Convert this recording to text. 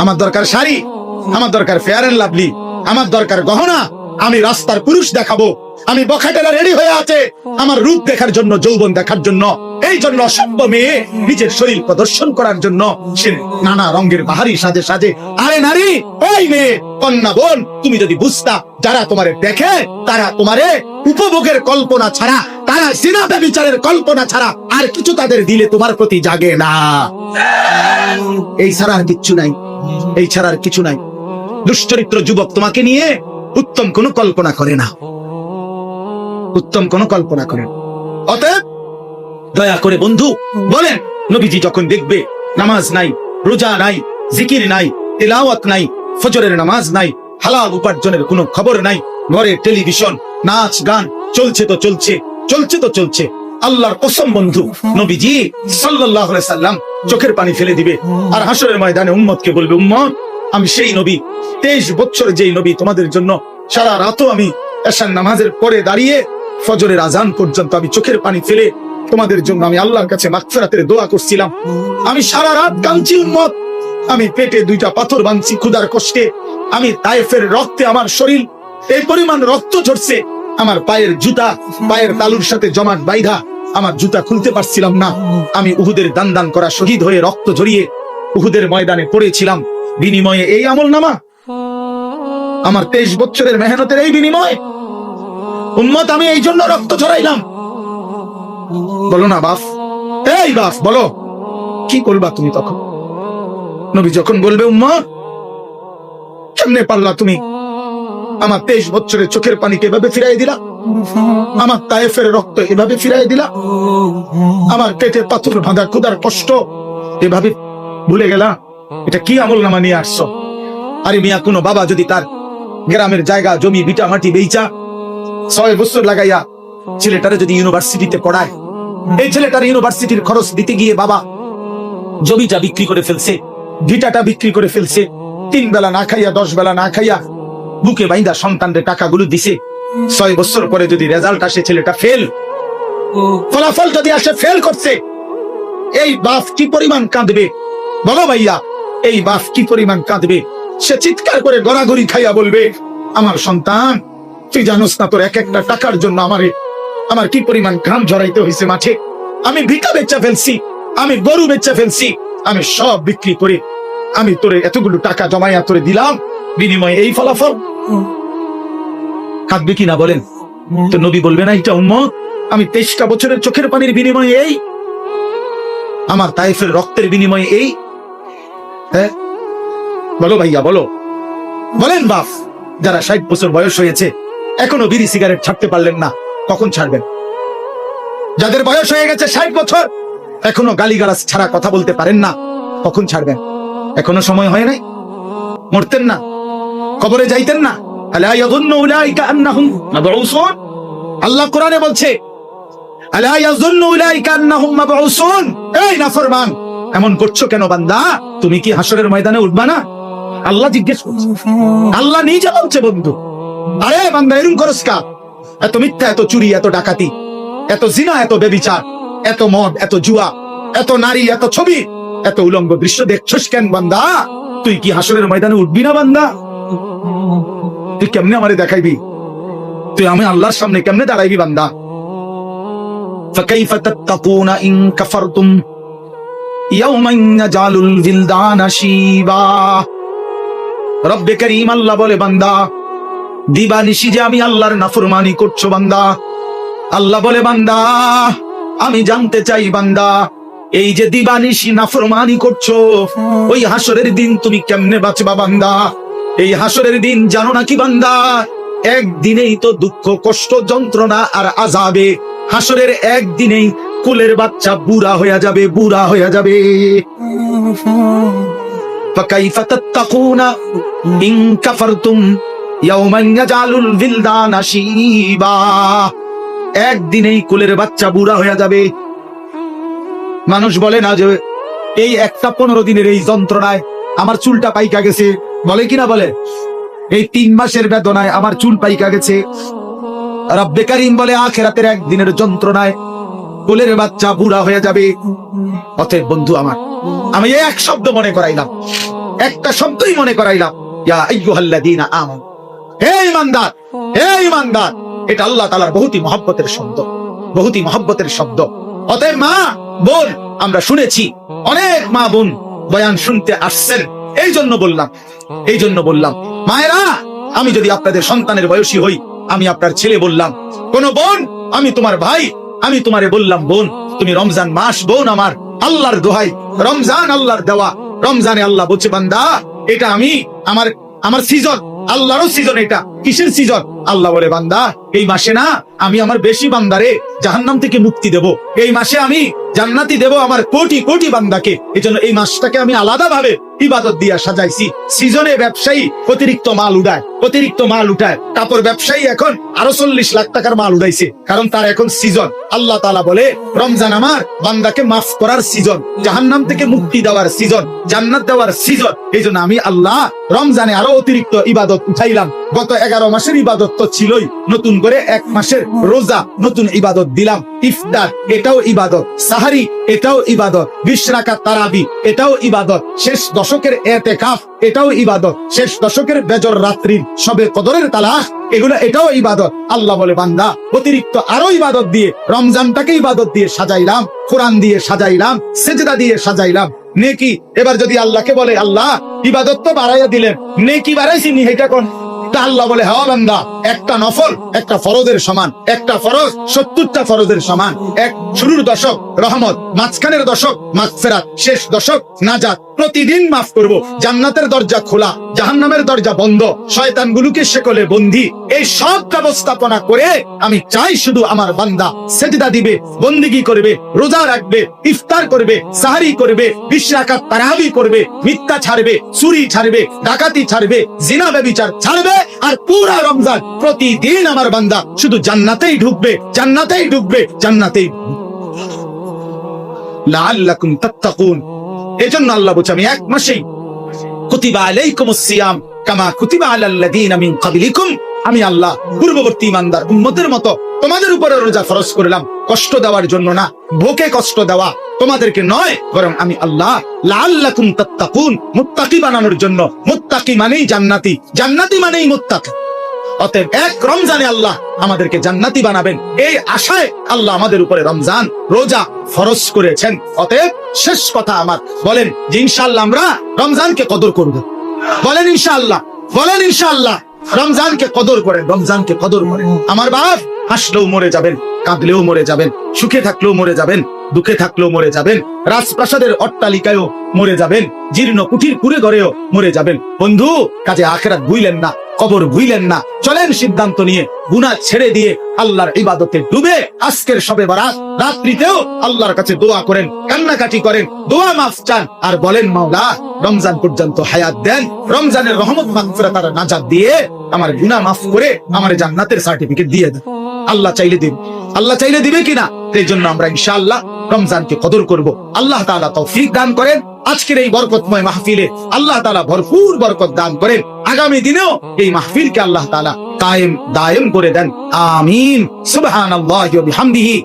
আমার দরকার শাড়ি, আমার দরকার ফেয়ার এন্ড লাভলি, আমার দরকার গহনা, আমি রাস্তার পুরুষ দেখাবো, আমি বখাটেরা রেডি হয়ে আছে আমার রূপ দেখার জন্য, যৌবন দেখার জন্য। এই জন্য অসভ্য মেয়ে নিজের শরীর প্রদর্শন করার জন্য সে নানা রঙের বাহারি সাজে সাজে। আরে নারী, ওই মেয়ে, কন্যা বোন, তুমি যদি বুঝতা যারা তোমারে দেখে তারা তোমারে উপভোগের কল্পনা ছাড়া, তারা জিনা ব্যভিচারের কল্পনা ছাড়া আর কিছু তাদের দিলে তোমার প্রতি জাগে না। এই ছাড়া আর কিচ্ছু নাই, এই ছাড়া আর কিছু নাই। দুশ্চরিত্র যুবক তোমাকে নিয়ে উত্তম কোনো কল্পনা করে না, উত্তম কোনো কল্পনা করে না। অতএব দয়া করে বন্ধু বলেন, নবীজি যখন দেখবে নামাজ নাই, রোজা নাই, জিকির নাই, তিলাওয়াত নাই, ফজরের নামাজ নাই, হালাল উপার্জনের কোনো খবর নাই, ঘরে টেলিভিশন, নাচ গান চলছে তো চলছে, চলছে তো চলছে, আল্লাহর কসম বন্ধু, নবীজি সাল্লাল্লাহু আলাইহি সাল্লাম চোখের পানি ফেলে দিবে আর হাসরের ময়দানে উম্মতকে বলবে, উম্মত আমি সেই নবী, 23 বছর যেই নবী তোমাদের জন্য সারা রাতও আমি এশার নামাজের পরে দাঁড়িয়ে ফজরের আজান পর্যন্ত আমি চোখের পানি ফেলে তোমাদের জন্য আমি আল্লাহর কাছে মাগফিরাতের দোয়া করছিলাম। আমি সারা রাত কাঁদছি উম্মত, আমি পেটে 2টা পাথর বাঁধছি ক্ষুধার কষ্টে, আমি তায়েফের রক্তে আমার শরীর এই পরিমাণ রক্ত ঝরছে, আমার পায়ের জুতা পায়ের তালুর সাথে জমাট বাইধা আমার জুতা খুলতে পারছিলাম না। আমি উহুদের দান দান করা শহীদ হয়ে রক্ত ঝরিয়ে উহুদের ময়দানে পড়েছিলাম, বিনিময়ে এই আমলনামা, আমার 23 বছরের মেহনতের এই বিনিময় উম্মত আমি এই জন্য রক্ত ঝরাইলাম। বলো না বাপ, এই বাপ বলো কি করবা তুমি তখন? নবী যখন বলবে, উম্মত কেমনে পারলা তুমি আমার 23 বছরের চোখের পানিকে এভাবে ফিরাই দিলা, আমার তায়েফের রক্ত এভাবে ফিরাই দিলা, আমার পেটে পাথর বাঁধা ক্ষুধার কষ্ট এভাবে ভুলে গেলা, এটা কি আমলনামা নিয়ে আসছো? আরে মিয়া, কোনো বাবা যদি তার গ্রামের জায়গা জমি ভিটা মাটি বেচা 6 বছর লাগাইয়া ছেলেটারে যদি ইউনিভার্সিটিতে পড়ায়, এই ছেলেটার ইউনিভার্সিটির খরচ দিতে গিয়ে বাবা জমিটা বিক্রি করে ফেলছে, ভিটাটা বিক্রি করে ফেলছে, 3 বেলা না খাইয়া 10 বেলা না খাইয়া বুকে বাইন্দা সন্তানদের টাকাগুলো দিছে। 6 বছর পরে যদি রেজাল্ট আসে ছেলেটা ফেল, ফলাফল যদি আসে ফেল করছে, এই বাপ কি পরিমাণ কাঁদবে বলো ভাইয়া? এই বাপ কি পরিমাণ কাঁদবে? সে চিৎকার করে গড়াগড়ি খাইয়া বলবে, আমার সন্তান তুই জানোস না তোর এক একটা টাকার জন্য আমার কি পরিমাণ ঘাম ঝরাইতে হয়েছে মাঠে, আমি ভিটা বেচা ফেলছি, আমি গরু বেচা ফেলছি, আমি সব বিক্রি করে আমি তোরে এতগুলো টাকা জমাইয়া তোরে দিলাম, বিনিময়ে এই ফলাফল। কাঁদবে কিনা বলেন? তো নবী বলবে না এটা উম্মত আমি 23টা বছরের চোখের পানির বিনিময়ে এই, আমার তায়েফের রক্তের বিনিময়ে এই? হ্যাঁ বলো ভাইয়া বলো, বলেন বাপ, যারা 60 বছর বয়স হয়েছে এখনো বিড়ি সিগারেট ছাড়তে পারলেন না, কখন ছাড়বেন? যাদের বয়স হয়ে গেছে 60 বছর এখনো গালিগালাজ ছাড়া কথা বলতে পারেন না, কখন ছাড়বেন? এখনো সময় হয় নাই? মরতেন না? কবরে যাইতেন না? আলা ইয়াযুন্নু উলাইকা আন্নাহুম মাবউসুন, আল্লাহ কোরআনে বলছে, আলা ইয়াযুন্নু উলাইকা আন্নাহুম মাবউসুন। এই নাফরমান, এমন করছো কেন বান্দা? তুমি কি হাসরের ময়দানে উঠবা না? আল্লাহ জিজ্ঞেস করছে, আল্লাহ নিজে বলছে বন্ধু, আরে বান্দা এরকম করস কা? এত মিথ্যা, এত চুরি, এত ডাকাতি, এত জিনা, এত ব্যভিচার, এত মদ, এত জুয়া, এত নারী, এত ছবি, এত উলঙ্গ দৃশ্য দেখছস কেন বান্দা? তুই কি হাসরের ময়দানে উঠবি না বান্দা? তুই কেমনে আমারে দেখাইবি? তুই আমি আল্লাহর সামনে কেমনে দাঁড়াইবি বান্দা? ফাকাইফা তাত্তাকুনা ইন কাফারতুম ইয়াওমান ইয়াজালুল বিলদানা শিবা। রব্বে কারীম আল্লাহ বলে, বান্দা দিবানিশি যে আমি আল্লাহর নাফরমানি করছো বান্দা, আল্লাহ বলে বান্দা আমি জানতে চাই বান্দা এই যে দিবানিশি নাফরমানি করছো, ওই হাসরের দিন তুমি কেমনে বাঁচবা বান্দা? এই হাসরের দিন জানো নাকি বান্দা? একদিনেই তো দুঃখ কষ্ট যন্ত্রণা আর আযাবে, হাসরের একদিনেই কুলের বাচ্চা বুড়া হয়ে যাবে, বুড়া হয়ে যাবে। ফাকাইফা তাত্তাকুনা ইন কাফারতুম ইয়াওমান ইয়াজালুল বিলদানা শিবা। একদিনেই কুলের বাচ্চা বুড়া হয়ে যাবে। মানুষ বলে না যে এই একটা 15 দিনের এই যন্ত্রণায় আমার চুলটা পাইকা গেছে, বলে কিনা বলে? এই 3 মাসের বেদনায় আমার চুল পাইকা গেছে। রব্বে কারীম বলে আখিরাতের একদিনের যন্ত্রণায় কোলের বাচ্চা বুড়া হয়ে যাবে। অতএব বন্ধু আমার, আমি এক শব্দ মনে করাইলাম, একটা শব্দই মনে করাইলাম, ইয়া আইয়ুহাল্লাযীনা আমানু, হে ঈমানদার, হে ঈমানদার। এটা আল্লাহ তাআলার বহুতই মহব্বতের শব্দ, বহুতই মহব্বতের শব্দ। অতএব মা বোন, আমরা শুনেছি অনেক মা বোন বয়ান শুনতে আসছেন, এই জন্য বললাম মায়েরা, আমি যদি আপনাদের সন্তানের বয়সী হই, আমি আপনার ছেলে বললাম, কোন বোন আমি তোমার ভাই, আমি তোমারে বললাম বোন, তুমি রমজান মাস বোন আমার, আল্লাহর দোহাই, রমজান আল্লাহর দেওয়া। রমজানে আল্লাহ বলছে বান্দা, এটা আমি আমার সিজন, আল্লাহরও সিজন। এটা কিসের সিজন? আল্লাহ বলে বান্দা, এই মাসে না আমি আমার বেশি বান্দারে জাহান্নাম থেকে মুক্তি দেব, এই মাসে আমি জান্নাতি দেব আমার কোটি কোটি বান্দাকে। এই জন্য এই মাসটাকে আমি আলাদা ভাবে ইবাদত দিয়া সাজাইছি। সিজনে ব্যবসায়ী অতিরিক্ত মাল উঠায়, কাপড় ব্যবসায়ী এখন আরো 40 লাখ টাকার মাল উঠাইছে, কারণ তার এখন সিজন। আল্লাহ তাআলা বলে রমজান আমার বান্দাকে মাফ করার সিজন, জাহান্নাম থেকে মুক্তি দেওয়ার সিজন, জান্নাত দেওয়ার সিজন। এই জন্য আমি আল্লাহ রমজানে আরো অতিরিক্ত ইবাদত উঠাইলাম। গত 11 মাসের ইবাদত তো ছিলই, নতুন করে 1 মাসের রোজা নতুন ইবাদত দিলাম। ইফতার এটাও ইবাদত, সাহারি এটাও ইবাদত, 20 রাকাত তারাবি এটাও ইবাদত, শেষ দশকের ইতিকাফ এটাও ইবাদত, শেষ দশকের বেজর রাত্রির শবে কদরের তালাশ এটাও ইবাদত। আল্লাহ বলে বান্দা, অতিরিক্ত আরো ইবাদত দিয়ে রমজানটাকে ইবাদত দিয়ে সাজাইলাম, কোরআন দিয়ে সাজাইলাম, সেজদা দিয়ে সাজাইলাম। নেকি এবার যদি আল্লাহকে বলে আল্লাহ ইবাদত তো বাড়াইয়া দিলেন, নেকি বাড়াইছি নি, এটা কোন? আল্লাহ বলে হ্যাঁ বান্দা, একটা নফল একটা ফরজের সমান, একটা ফরজ 70টা ফরজের সমান। এক শুরুর দশক রহমত, মাঝখানের দশক মাগফিরাত, শেষ দশক নাজাত। প্রতিদিন মাফ করব, জান্নাতের দরজা খোলা, জাহান্নামের দরজা বন্ধ, শয়তানগুলোকে শেকলে বন্দী। এই সব ব্যবস্থাপনা করে আমি চাই শুধু আমার বান্দা সেজদা দিবে, বন্দিগি করবে, রোজা রাখবে, ইফতার করবে, সাহারি করবে, 20 রাকাত তারাবি করবে, মিথ্যা ছাড়বে, চুরি ছাড়বে, ডাকাতি ছাড়বে, জিনা ব্যভিচার ছাড়বে। আর পুরা রমজান প্রতিদিন আমার বান্দা শুধু জান্নাতেই ঢুকবে, জান্নাতেই ঢুকবে, জান্নাতেই। লাআল্লাকুম তাত্তাকুন। এজন্য আল্লাহ বলছে আমি 1 মাসেই কুতিবা আলাইকুমুস সিয়াম কামা কুতিবা আলাল্লাযীনা মিন ক্বাবলিকুম, আমি আল্লাহ পূর্ববর্তী ইমানদার উম্মতের মতো তোমাদের উপরে রোজা ফরজ করলাম, কষ্ট দেওয়ার জন্য না, ভোকে কষ্ট দেওয়া তোমাদেরকে নয়, বরং আমি আল্লাহ লাআল্লাকুম তাত্তাকুন, মুত্তাকি বানানোর জন্য। মুত্তাকি মানেই জান্নাতি, জান্নাতি মানেই মুত্তাকি। অতএব 1 রমজানে আল্লাহ আমাদেরকে জান্নাতি বানাবেন, এই আশায় আল্লাহ আমাদের উপরে রমজান রোজা ফরজ করেছেন। অতএব শেষ কথা আমার, বলেন যে ইনশাআল্লাহ আমরা রমজানকে কদর করব। বলেন ইনশাআল্লাহ, বলেন ইনশাআল্লাহ। রমজানকে কদর করেন, রমজানকে কদর করেন। আমার বাপ হাসলেও মরে যাবেন, কাঁদলেও মরে যাবেন, সুখে থাকলেও মরে যাবেন, দুঃখে থাকলেও মরে যাবেন, রাজপ্রাসাদের অট্টালিকায়ও মরে যাবেন, জীর্ণ কুঠির কুড়ে ঘরেও মরে যাবেন। বন্ধু, কাজে আখিরাত ভুইলেন না, কবর ভুইলেন না। চলেন সিদ্ধান্ত নিয়ে গুনাহ ছেড়ে দিয়ে আল্লাহর ইবাদতে ডুবে আজকের শবে বরাত রাত্রিতেও আল্লাহর কাছে দোয়া করেন, কান্নাকাটি করেন, দোয়া মাফ চান, আর বলেন মাওলা রমজান পর্যন্ত হায়াত দেন, রমজানের রহমত মাগফিরাত আর নাজাত দিয়ে আমার গুনাহ মাফ করে আমার জান্নাতের সার্টিফিকেট দিয়ে দেন। আল্লাহ চাইলে দিন, আল্লাহ চাইলে দিবে কিনা? এই জন্য আমরা ইনশাআল্লাহ রমজানকে কদর করব। আল্লাহ তাআলা তৌফিক দান করেন। আজকের এই বরকতময় মাহফিলে আল্লাহ তাআলা ভরপুর বরকত দান করেন। আগামী দিনেও এই মাহফিলকে আল্লাহ তাআলা কায়েম দায়েম করে দেন। আমিন। সুবহানাল্লাহি ওয়া বিহামদিহি।